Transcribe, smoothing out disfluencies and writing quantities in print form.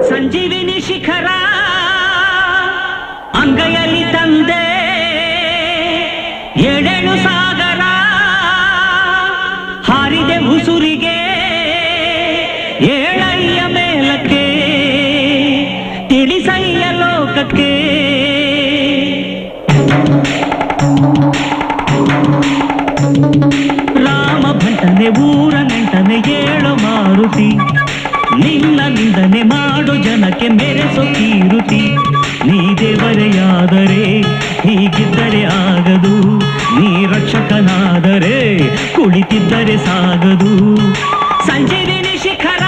ಸಂಜೀವಿನಿ ಶಿಖರ ಅಂಗೈಯಲ್ಲಿ ತಂದೆ ಏಳೇಳು ಸಾಗರ ಹಾರಿದೆ ಉಸುರಿಗೆ ಏಳಯ್ಯ ಮೇಲಕ್ಕೆ ತಿಳಿಸಯ್ಯ ಲೋಕಕ್ಕೆ ರಾಮ ಭಂಟನೆ ಊರ ನೆಂಟನೆ ಏಳು ಮಾರುತಿ ನಿನ್ನ ನಿಂದನೆ ಮಾಡು ಜನಕ್ಕೆ ಮೆರೆಸೋ ಕೀರುತಿ ನೀ ದೇವರೆಯಾದರೆ ಹೀಗಿದ್ದರೆ ಆಗದು ನೀ ರಕ್ಷಕನಾದರೆ ಕುಳಿತಿದ್ದರೆ ಸಾಗದು ಸಂಜೀವಿನಿ ಶಿಖರ